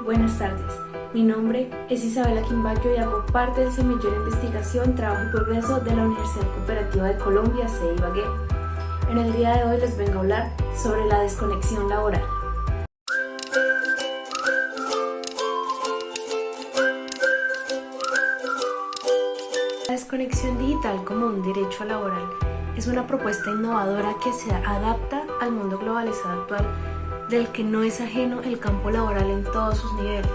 Buenas tardes, mi nombre es Isabela Quimbayo y hago parte del Semillero de Investigación, Trabajo y Progreso de la Universidad Cooperativa de Colombia, sede Ibagué. En el día de hoy les vengo a hablar sobre la desconexión laboral. La desconexión digital como un derecho laboral es una propuesta innovadora que se adapta al mundo globalizado actual, del que no es ajeno el campo laboral en todos sus niveles.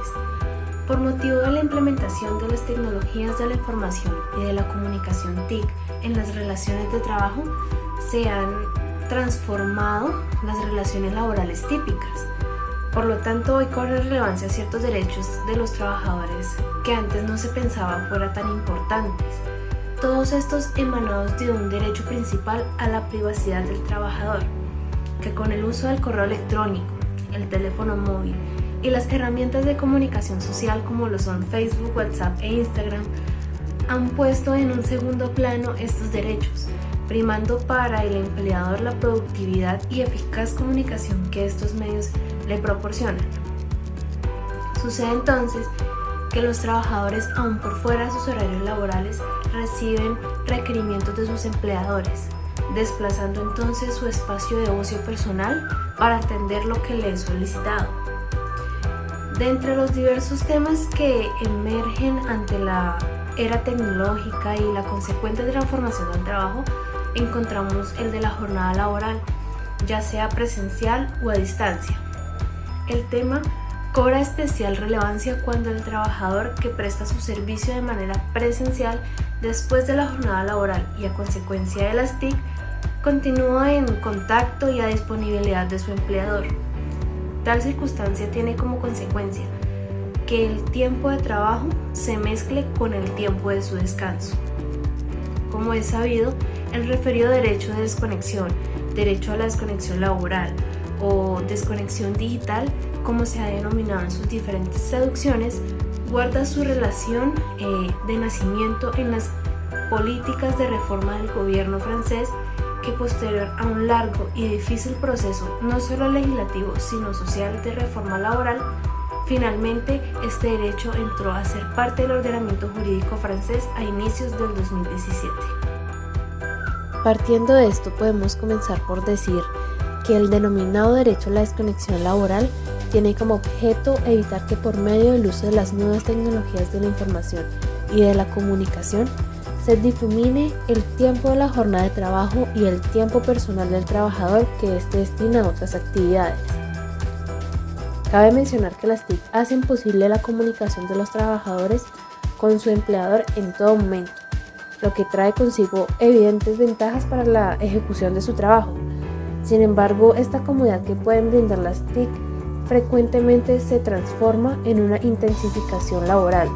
Por motivo de la implementación de las tecnologías de la información y de la comunicación TIC en las relaciones de trabajo, se han transformado las relaciones laborales típicas. Por lo tanto, hoy cobran relevancia ciertos derechos de los trabajadores que antes no se pensaba fueran tan importantes. Todos estos emanados de un derecho principal a la privacidad del trabajador, que con el uso del correo electrónico, el teléfono móvil y las herramientas de comunicación social como lo son Facebook, WhatsApp e Instagram, han puesto en un segundo plano estos derechos, primando para el empleador la productividad y eficaz comunicación que estos medios le proporcionan. Sucede entonces que los trabajadores, aún por fuera de sus horarios laborales, reciben requerimientos de sus empleadores, desplazando entonces su espacio de ocio personal para atender lo que le es solicitado. De entre los diversos temas que emergen ante la era tecnológica y la consecuente transformación del trabajo, encontramos el de la jornada laboral, ya sea presencial o a distancia. El tema cobra especial relevancia cuando el trabajador que presta su servicio de manera presencial después de la jornada laboral y a consecuencia de las TIC continúa en contacto y a disponibilidad de su empleador. Tal circunstancia tiene como consecuencia que el tiempo de trabajo se mezcle con el tiempo de su descanso. Como es sabido, el referido derecho de desconexión, derecho a la desconexión laboral o desconexión digital, como se ha denominado en sus diferentes traducciones, guarda su relación de nacimiento en las políticas de reforma del gobierno francés, que posterior a un largo y difícil proceso no solo legislativo sino social de reforma laboral, finalmente este derecho entró a ser parte del ordenamiento jurídico francés a inicios del 2017. Partiendo de esto, podemos comenzar por decir que el denominado derecho a la desconexión laboral tiene como objeto evitar que por medio del uso de las nuevas tecnologías de la información y de la comunicación se difumine el tiempo de la jornada de trabajo y el tiempo personal del trabajador que éste destina a otras actividades. Cabe mencionar que las TIC hacen posible la comunicación de los trabajadores con su empleador en todo momento, lo que trae consigo evidentes ventajas para la ejecución de su trabajo. Sin embargo, esta comodidad que pueden brindar las TIC frecuentemente se transforma en una intensificación laboral,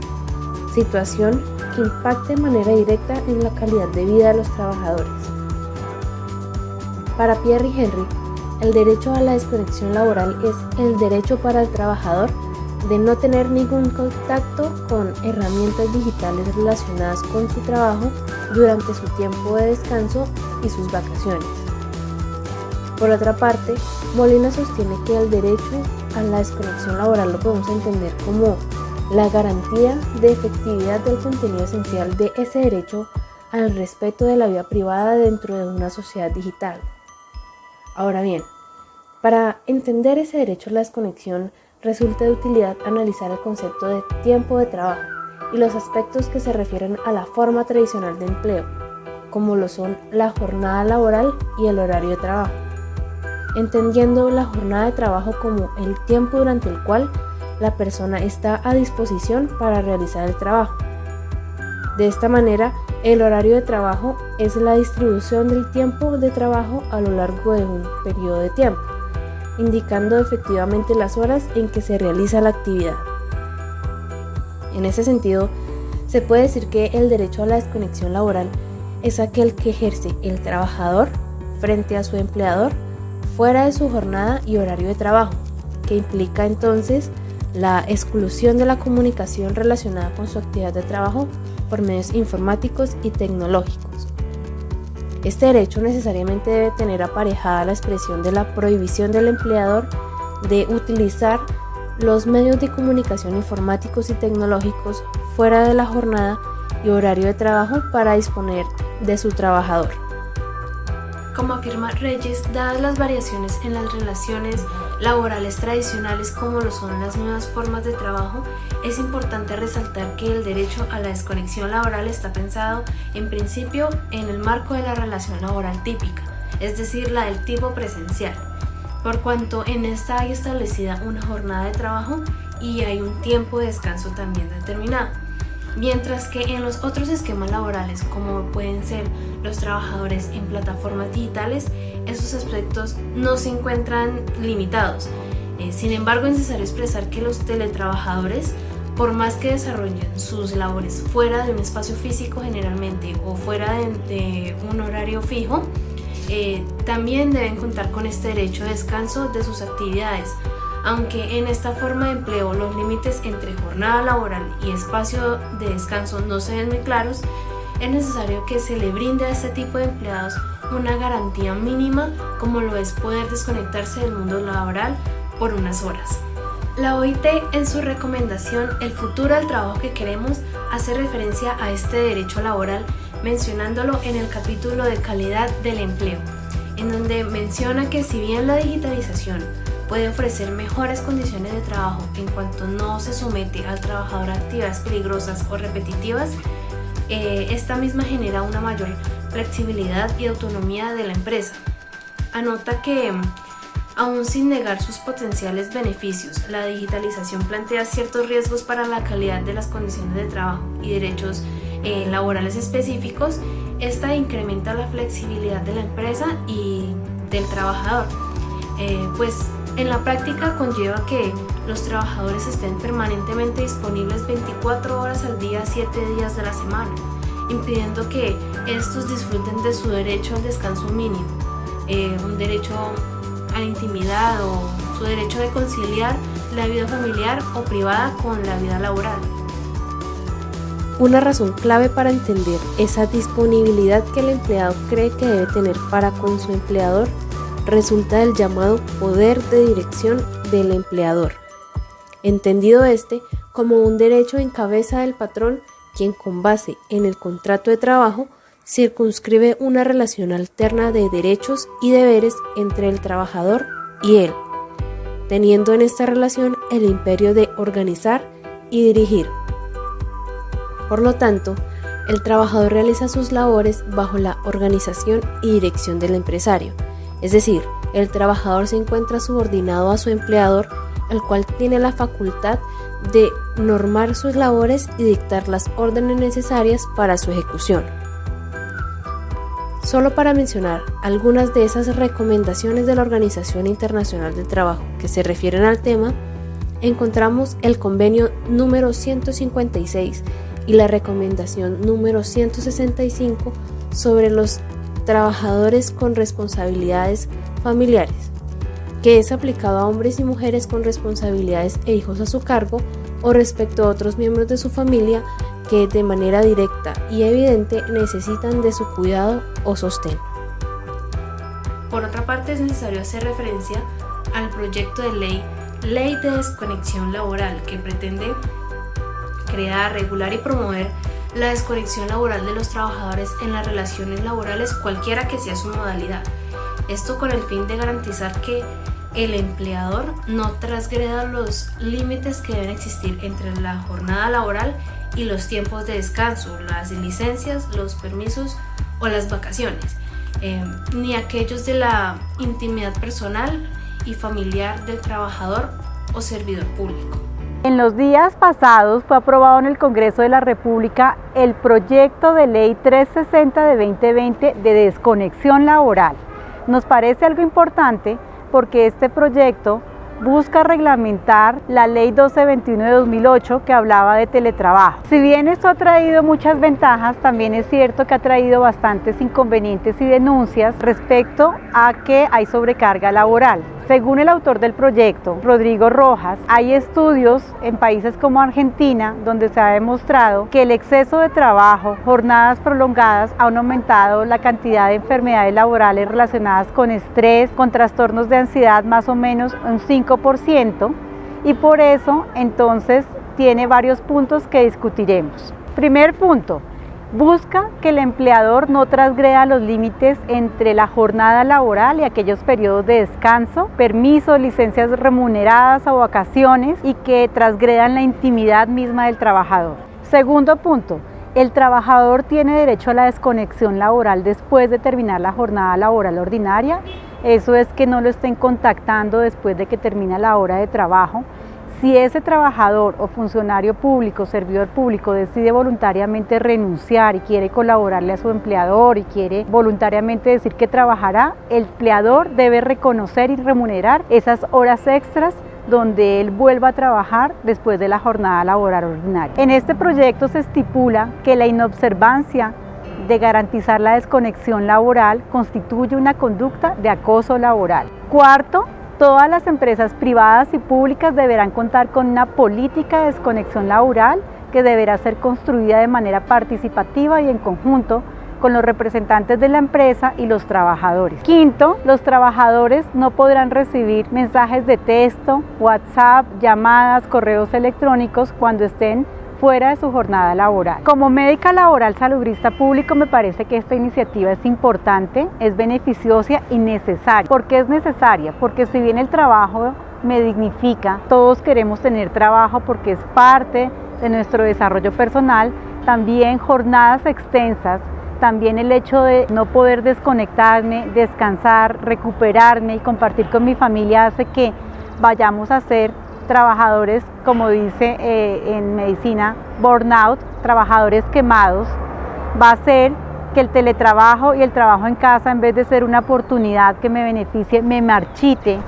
situación que impacta de manera directa en la calidad de vida de los trabajadores. Para Pierre y Henry, el derecho a la desconexión laboral es el derecho para el trabajador de no tener ningún contacto con herramientas digitales relacionadas con su trabajo durante su tiempo de descanso y sus vacaciones. Por otra parte, Molina sostiene que el derecho a la desconexión laboral lo podemos entender como la garantía de efectividad del contenido esencial de ese derecho al respeto de la vida privada dentro de una sociedad digital. Ahora bien, para entender ese derecho a la desconexión, resulta de utilidad analizar el concepto de tiempo de trabajo y los aspectos que se refieren a la forma tradicional de empleo, como lo son la jornada laboral y el horario de trabajo, entendiendo la jornada de trabajo como el tiempo durante el cual la persona está a disposición para realizar el trabajo. De esta manera, el horario de trabajo es la distribución del tiempo de trabajo a lo largo de un periodo de tiempo, indicando efectivamente las horas en que se realiza la actividad. En ese sentido, se puede decir que el derecho a la desconexión laboral es aquel que ejerce el trabajador frente a su empleador fuera de su jornada y horario de trabajo, que implica entonces la exclusión de la comunicación relacionada con su actividad de trabajo por medios informáticos y tecnológicos. Este derecho necesariamente debe tener aparejada la expresión de la prohibición del empleador de utilizar los medios de comunicación informáticos y tecnológicos fuera de la jornada y horario de trabajo para disponer de su trabajador. Como afirma Reyes, dadas las variaciones en las relaciones laborales tradicionales como lo son las nuevas formas de trabajo, es importante resaltar que el derecho a la desconexión laboral está pensado en principio en el marco de la relación laboral típica, es decir, la del tipo presencial, por cuanto en esta hay establecida una jornada de trabajo y hay un tiempo de descanso también determinado. Mientras que en los otros esquemas laborales, como pueden ser los trabajadores en plataformas digitales, esos aspectos no se encuentran limitados. Sin embargo, es necesario expresar que los teletrabajadores, por más que desarrollen sus labores fuera de un espacio físico generalmente o fuera de un horario fijo, también deben contar con este derecho de descanso de sus actividades. Aunque en esta forma de empleo los límites entre jornada laboral y espacio de descanso no se ven muy claros, es necesario que se le brinde a este tipo de empleados una garantía mínima como lo es poder desconectarse del mundo laboral por unas horas. La OIT, en su recomendación El futuro del trabajo que queremos, hace referencia a este derecho laboral mencionándolo en el capítulo de calidad del empleo, en donde menciona que si bien la digitalización puede ofrecer mejores condiciones de trabajo en cuanto no se somete al trabajador a actividades peligrosas o repetitivas, esta misma genera una mayor flexibilidad y autonomía de la empresa. Anota que, aún sin negar sus potenciales beneficios, la digitalización plantea ciertos riesgos para la calidad de las condiciones de trabajo y derechos laborales específicos. Esta incrementa la flexibilidad de la empresa y del trabajador, pues en la práctica conlleva que los trabajadores estén permanentemente disponibles 24 horas al día, 7 días de la semana, impidiendo que estos disfruten de su derecho al descanso mínimo, un derecho a la intimidad o su derecho de conciliar la vida familiar o privada con la vida laboral. Una razón clave para entender esa disponibilidad que el empleado cree que debe tener para con su empleador resulta del llamado poder de dirección del empleador, entendido como un derecho en cabeza del patrón, quien con base en el contrato de trabajo circunscribe una relación alterna de derechos y deberes entre el trabajador y él, teniendo en esta relación el imperio de organizar y dirigir. Por lo tanto, el trabajador realiza sus labores bajo la organización y dirección del empresario. Es decir, el trabajador se encuentra subordinado a su empleador, el cual tiene la facultad de normar sus labores y dictar las órdenes necesarias para su ejecución. Solo para mencionar algunas de esas recomendaciones de la Organización Internacional del Trabajo que se refieren al tema, encontramos el convenio número 156 y la recomendación número 165 sobre los trabajadores con responsabilidades familiares, que es aplicado a hombres y mujeres con responsabilidades e hijos a su cargo o respecto a otros miembros de su familia que de manera directa y evidente necesitan de su cuidado o sostén. Por otra parte, es necesario hacer referencia al proyecto de Ley de Desconexión Laboral, que pretende crear, regular y promover la desconexión laboral de los trabajadores en las relaciones laborales, cualquiera que sea su modalidad. Esto con el fin de garantizar que el empleador no transgreda los límites que deben existir entre la jornada laboral y los tiempos de descanso, las licencias, los permisos o las vacaciones, ni aquellos de la intimidad personal y familiar del trabajador o servidor público. En los días pasados fue aprobado en el Congreso de la República el proyecto de ley 360 de 2020 de desconexión laboral. Nos parece algo importante porque este proyecto busca reglamentar la ley 1221 de 2008 que hablaba de teletrabajo. Si bien esto ha traído muchas ventajas, también es cierto que ha traído bastantes inconvenientes y denuncias respecto a que hay sobrecarga laboral. Según el autor del proyecto, Rodrigo Rojas, hay estudios en países como Argentina donde se ha demostrado que el exceso de trabajo, jornadas prolongadas han aumentado la cantidad de enfermedades laborales relacionadas con estrés, con trastornos de ansiedad más o menos un 5%, y por eso entonces tiene varios puntos que discutiremos. Primer punto, busca que el empleador no transgreda los límites entre la jornada laboral y aquellos periodos de descanso, permisos, licencias remuneradas o vacaciones y que transgredan la intimidad misma del trabajador. Segundo punto, el trabajador tiene derecho a la desconexión laboral después de terminar la jornada laboral ordinaria. Eso es que no lo estén contactando después de que termina la hora de trabajo. Si ese trabajador o funcionario público, servidor público, decide voluntariamente renunciar y quiere colaborarle a su empleador y quiere voluntariamente decir que trabajará, el empleador debe reconocer y remunerar esas horas extras donde él vuelva a trabajar después de la jornada laboral ordinaria. En este proyecto se estipula que la inobservancia de garantizar la desconexión laboral constituye una conducta de acoso laboral. Cuarto, todas las empresas privadas y públicas deberán contar con una política de desconexión laboral que deberá ser construida de manera participativa y en conjunto con los representantes de la empresa y los trabajadores. Quinto, los trabajadores no podrán recibir mensajes de texto, WhatsApp, llamadas, correos electrónicos cuando estén fuera de su jornada laboral. Como médica laboral salubrista público me parece que esta iniciativa es importante, es beneficiosa y necesaria. ¿Por qué es necesaria? Porque si bien el trabajo me dignifica, todos queremos tener trabajo porque es parte de nuestro desarrollo personal, también jornadas extensas, también el hecho de no poder desconectarme, descansar, recuperarme y compartir con mi familia hace que vayamos a ser trabajadores, como dice en medicina, burnout, trabajadores quemados. Va a hacer que el teletrabajo y el trabajo en casa, en vez de ser una oportunidad que me beneficie, me marchite,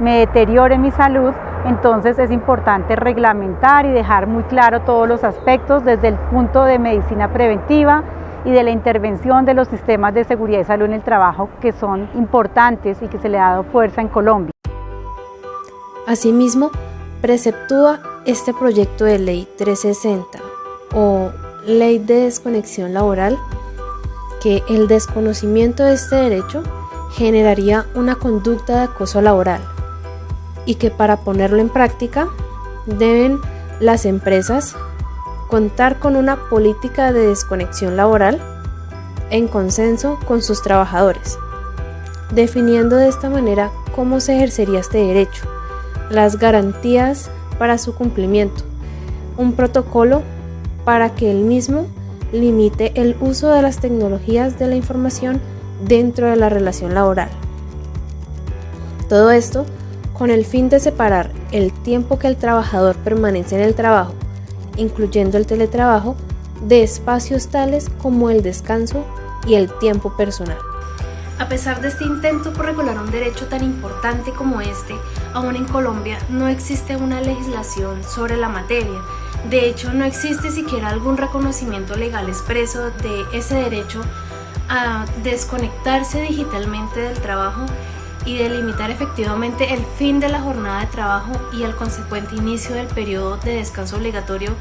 me deteriore mi salud. Entonces es importante reglamentar y dejar muy claro todos los aspectos desde el punto de medicina preventiva y de la intervención de los sistemas de seguridad y salud en el trabajo, que son importantes y que se le ha dado fuerza en Colombia. Asimismo, preceptúa este proyecto de ley 360 o ley de desconexión laboral que el desconocimiento de este derecho generaría una conducta de acoso laboral y que para ponerlo en práctica deben las empresas contar con una política de desconexión laboral en consenso con sus trabajadores, definiendo de esta manera cómo se ejercería este derecho, las garantías para su cumplimiento, un protocolo para que el mismo limite el uso de las tecnologías de la información dentro de la relación laboral. Todo esto con el fin de separar el tiempo que el trabajador permanece en el trabajo, incluyendo el teletrabajo, de espacios tales como el descanso y el tiempo personal. A pesar de este intento por regular un derecho tan importante como este, aún en Colombia no existe una legislación sobre la materia. De hecho, no existe siquiera algún reconocimiento legal expreso de ese derecho a desconectarse digitalmente del trabajo y delimitar efectivamente el fin de la jornada de trabajo y el consecuente inicio del periodo de descanso obligatorio,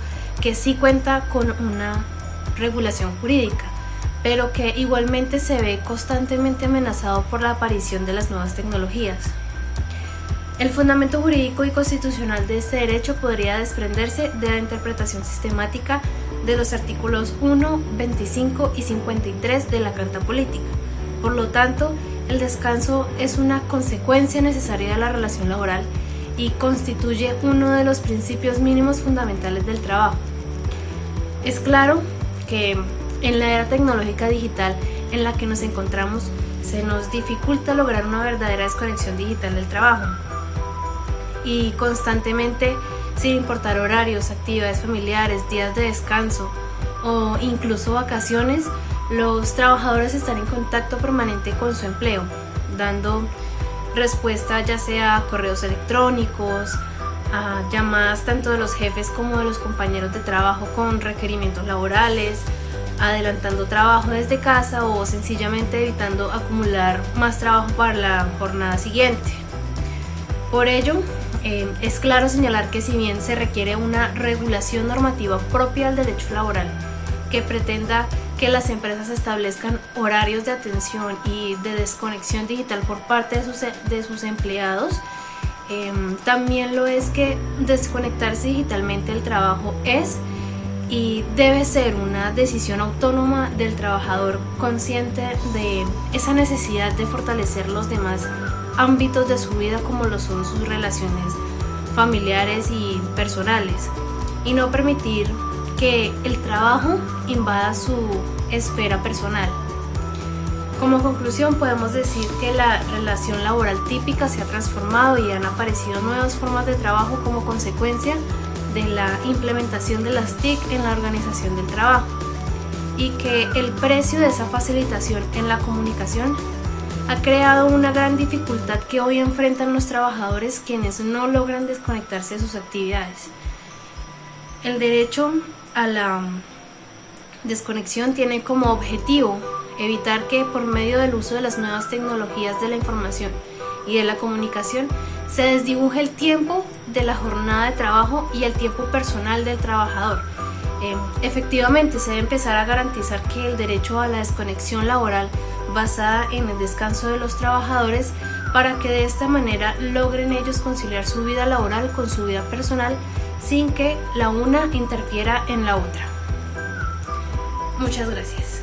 que sí cuenta con una regulación jurídica, pero que igualmente se ve constantemente amenazado por la aparición de las nuevas tecnologías. El fundamento jurídico y constitucional de este derecho podría desprenderse de la interpretación sistemática de los artículos 1, 25 y 53 de la Carta Política. Por lo tanto, el descanso es una consecuencia necesaria de la relación laboral y constituye uno de los principios mínimos fundamentales del trabajo. Es claro que en la era tecnológica digital en la que nos encontramos, se nos dificulta lograr una verdadera desconexión digital del trabajo. Y constantemente, sin importar horarios, actividades familiares, días de descanso o incluso vacaciones, los trabajadores están en contacto permanente con su empleo, dando respuesta ya sea a correos electrónicos, a llamadas tanto de los jefes como de los compañeros de trabajo con requerimientos laborales, adelantando trabajo desde casa o sencillamente evitando acumular más trabajo para la jornada siguiente. Por ello, es claro señalar que si bien se requiere una regulación normativa propia del derecho laboral que pretenda que las empresas establezcan horarios de atención y de desconexión digital por parte de sus empleados, También lo es que desconectarse digitalmente del trabajo es y debe ser una decisión autónoma del trabajador, consciente de esa necesidad de fortalecer los demás ámbitos de su vida, como lo son sus relaciones familiares y personales, y no permitir que el trabajo invada su esfera personal. Como conclusión, podemos decir que la relación laboral típica se ha transformado y han aparecido nuevas formas de trabajo como consecuencia de la implementación de las TIC en la organización del trabajo, y que el precio de esa facilitación en la comunicación ha creado una gran dificultad que hoy enfrentan los trabajadores, quienes no logran desconectarse de sus actividades. El derecho a la desconexión tiene como objetivo evitar que, por medio del uso de las nuevas tecnologías de la información y de la comunicación, se desdibuje el tiempo de la jornada de trabajo y el tiempo personal del trabajador. Efectivamente, se debe empezar a garantizar que el derecho a la desconexión laboral basada en el descanso de los trabajadores, para que de esta manera logren ellos conciliar su vida laboral con su vida personal sin que la una interfiera en la otra. Muchas gracias.